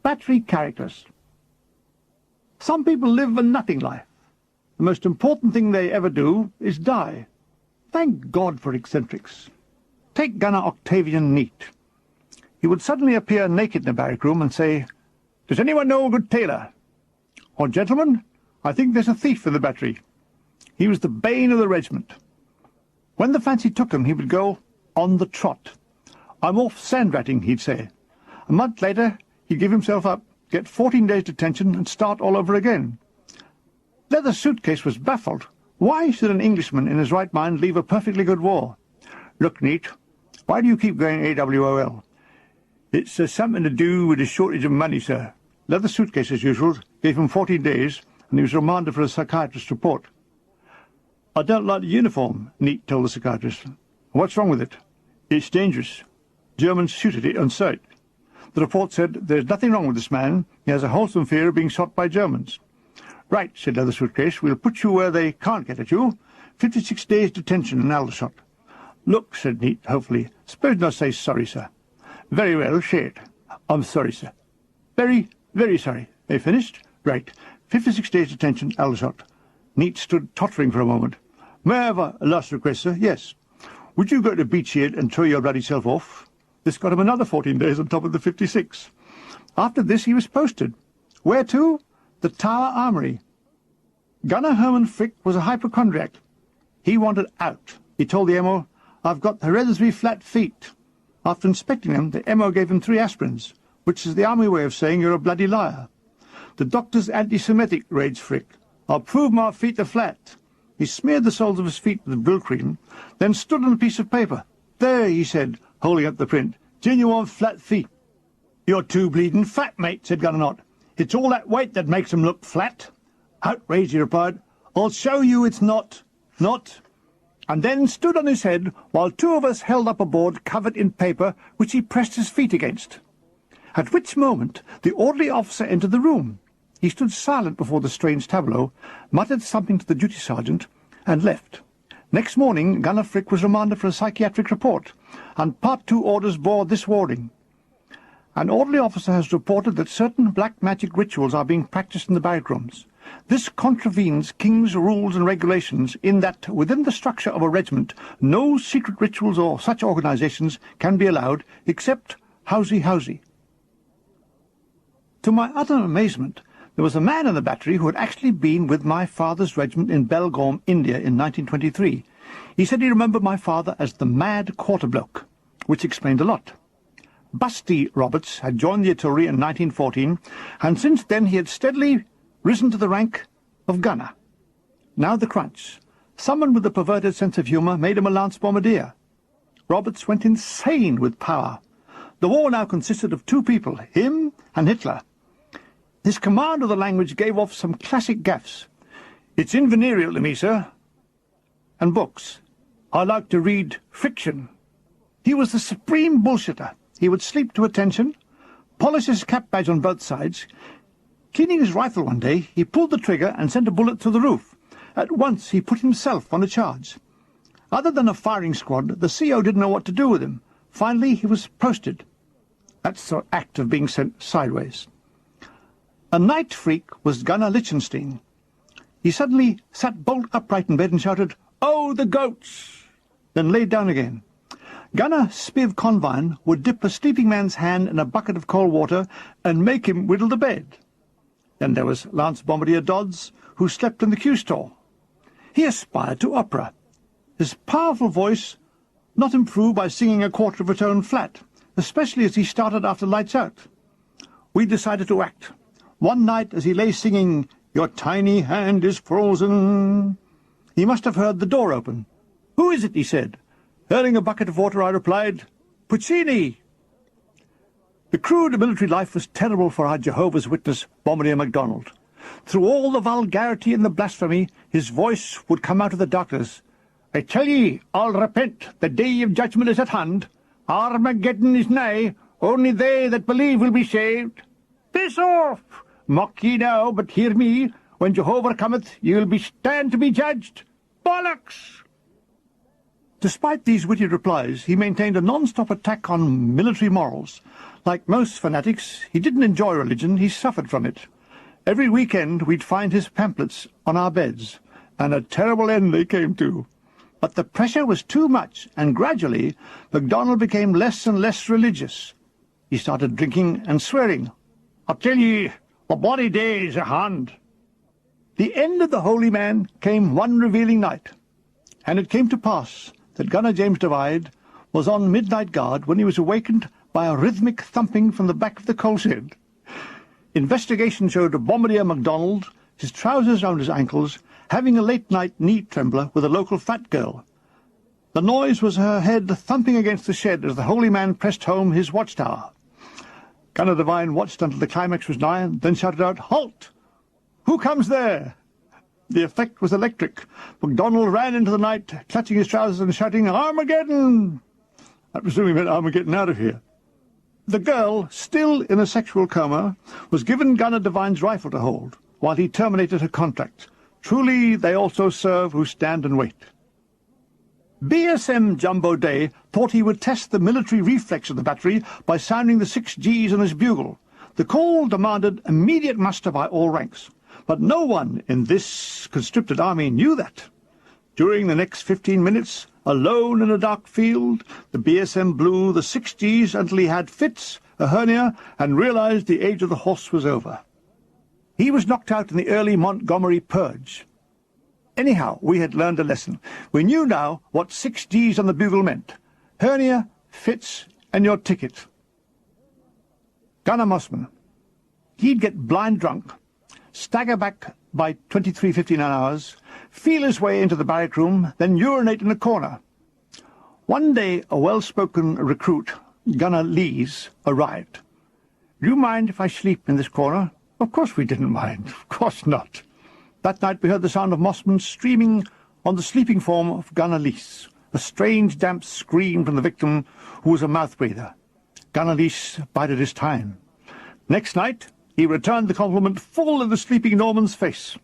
Battery characters. Some people live a nutting life. The most important thing they ever do is die. Thank God for eccentrics. Take Gunner Octavian Neat. He would suddenly appear naked in a barrack room and say, "Does anyone know a good tailor?" Or, "Gentlemen, I think there's a thief in the battery." He was the bane of the regiment. When the fancy took him, he would go on the trot. "I'm off sand-ratting," he'd say. A month later, he'd give himself up, get 14 days detention, and start all over again. Leather Suitcase was baffled. Why should an Englishman in his right mind leave a perfectly good war? "Look, Neat, why do you keep going AWOL?" "It's something to do with the shortage of money, sir." Leather Suitcase, as usual, gave him 14 days, and he was remanded for a psychiatrist's report. "I don't like the uniform," Neat told the psychiatrist. "What's wrong with it?" "It's dangerous. Germans shoot at it on sight." The report said, "There's nothing wrong with this man. He has a wholesome fear of being shot by Germans." "Right," said Leather Suitcase, "we'll put you where they can't get at you. 56 days detention in Aldershot." "Look," said Neat, hopefully, "suppose I say sorry, sir." "Very well, say it." "I'm sorry, sir." "Very, very sorry." "They finished?" "Right. 56 days detention, Aldershot." Neat stood tottering for a moment. "May I have a last request, sir?" "Yes." "Would you go to Beachhead and throw your bloody self off?" This got him another 14 days on top of the 56. After this he was posted. Where to? The Tower Armoury. Gunner Herman Frick was a hypochondriac. He wanted out. He told the MO, "I've got hereditary flat feet." After inspecting them, the MO gave him 3 aspirins, which is the army way of saying you're a bloody liar. "The doctor's anti-Semitic," raged Frick. "I'll prove my feet are flat." He smeared the soles of his feet with brill cream, then stood on a piece of paper. "There," he said, holding up the print, "genuine flat feet." "You're too bleeding fat, mate," said Gunner. "It's all that weight that makes 'em look flat." Outraged, he replied, "I'll show you it's not, and then stood on his head while 2 of us held up a board covered in paper which he pressed his feet against. At which moment the orderly officer entered the room. He stood silent before the strange tableau, muttered something to the duty sergeant, and left. Next morning Gunner Frick was remanded for a psychiatric report, and Part 2 orders bore this warning. An orderly officer has reported that certain black magic rituals are being practiced in the barrack rooms. This contravenes King's rules and regulations in that within the structure of a regiment no secret rituals or such organizations can be allowed except housey. To my utter amazement, there was a man in the battery who had actually been with my father's regiment in Belgaum, India in 1923. He said he remembered my father as the Mad Quarter Bloke, which explained a lot. Busty Roberts had joined the artillery in 1914, and since then he had steadily risen to the rank of gunner. Now the crunch. Someone with a perverted sense of humour made him a lance bombardier. Roberts went insane with power. The war now consisted of 2 people, him and Hitler. His command of the language gave off some classic gaffes. "It's invenereal to me, sir." And books. "I like to read fiction." He was the supreme bullshitter. He would sleep to attention, polish his cap badge on both sides. Cleaning his rifle one day, he pulled the trigger and sent a bullet through the roof. At once he put himself on a charge. Other than a firing squad, the CO didn't know what to do with him. Finally, he was posted. That's the act of being sent sideways. A night freak was Gunner Lichtenstein. He suddenly sat bolt upright in bed and shouted, "Oh, the goats!" then laid down again. Gunner Spiv Convine would dip a sleeping man's hand in a bucket of cold water and make him whittle the bed. Then there was Lance Bombardier Dodds, who slept in the Q-stall. He aspired to opera. His powerful voice not improved by singing a quarter of a tone flat, especially as he started after lights out. We decided to act. One night, as he lay singing, "Your tiny hand is frozen," he must have heard the door open. "Who is it?" he said. Hurling a bucket of water, I replied, "Puccini." The crude military life was terrible for our Jehovah's Witness, Bombardier MacDonald. Through all the vulgarity and the blasphemy, his voice would come out of the darkness. "I tell ye, all repent, the day of judgment is at hand. Armageddon is nigh, only they that believe will be saved. Piss off! Mock ye now, but hear me. When Jehovah cometh, ye will stand to be judged. Bollocks! Despite these witty replies, he maintained a non-stop attack on military morals. Like most fanatics, he didn't enjoy religion, he suffered from it. Every weekend we'd find his pamphlets on our beds, and a terrible end they came to. But the pressure was too much, and gradually MacDonald became less and less religious. He started drinking and swearing. "I tell ye, the bloody day is at hand." The end of the holy man came one revealing night, and it came to pass that Gunner James Divide was on midnight guard when he was awakened by a rhythmic thumping from the back of the coal shed. Investigation showed a Bombardier MacDonald, his trousers round his ankles, having a late-night knee trembler with a local fat girl. The noise was her head thumping against the shed as the holy man pressed home his watchtower. Gunner Devine watched until the climax was nigh, and then shouted out, "Halt! Who comes there?" The effect was electric. MacDonald ran into the night, clutching his trousers and shouting, "Armageddon!" I presume he meant Armageddon out of here. The girl, still in a sexual coma, was given Gunner Devine's rifle to hold, while he terminated her contract. Truly, they also serve who stand and wait. BSM Jumbo Day thought he would test the military reflex of the battery by sounding the 6 Gs on his bugle. The call demanded immediate muster by all ranks. But no one in this conscripted army knew that. During the next 15 minutes, alone in a dark field, the BSM blew the 6 Gs until he had fits, a hernia, and realized the age of the horse was over. He was knocked out in the early Montgomery Purge. Anyhow, we had learned a lesson. We knew now what 6 Gs on the bugle meant. Hernia, fits, and your ticket. Gunner Mossman. He'd get blind drunk, stagger back by 23:59 hours, feel his way into the barrack room, then urinate in a corner. One day a well-spoken recruit, Gunner Lees, arrived. "Do you mind if I sleep in this corner?" Of course we didn't mind. Of course not. That night we heard the sound of Mossman streaming on the sleeping form of Gunner Lees, a strange damp scream from the victim, who was a mouth-breather. Gunner Lees bided his time. Next night he returned the compliment full in the sleeping Norman's face.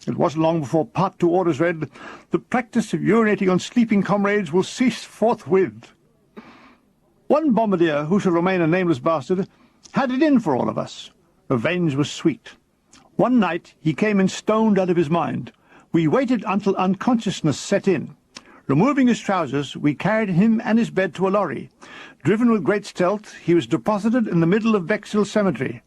It wasn't long before Part 2 orders read, "The practice of urinating on sleeping comrades will cease forthwith." One bombardier, who shall remain a nameless bastard, had it in for all of us. Revenge was sweet. One night he came in stoned out of his mind. We waited until unconsciousness set in. Removing his trousers, we carried him and his bed to a lorry. Driven with great stealth, he was deposited in the middle of Bexhill Cemetery.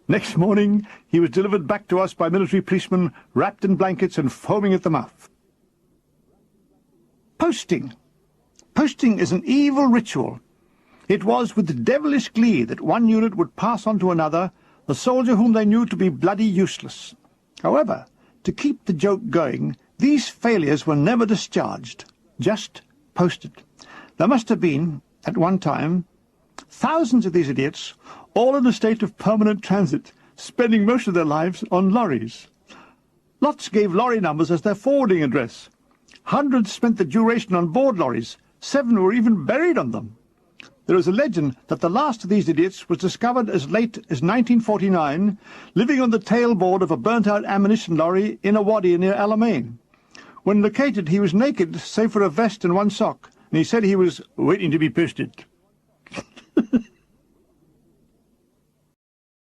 Next morning he was delivered back to us by military policemen, wrapped in blankets and foaming at the mouth. Posting. Posting is an evil ritual. It was with devilish glee that one unit would pass on to another, a soldier whom they knew to be bloody useless. However, to keep the joke going, these failures were never discharged, just posted. There must have been, at one time, thousands of these idiots, all in a state of permanent transit, spending most of their lives on lorries. Lots gave lorry numbers as their forwarding address. Hundreds spent the duration on board lorries. 7 were even buried on them. There is a legend that the last of these idiots was discovered as late as 1949, living on the tailboard of a burnt-out ammunition lorry in a wadi near Alamein. When located, he was naked, save for a vest and one sock, and he said he was waiting to be posted.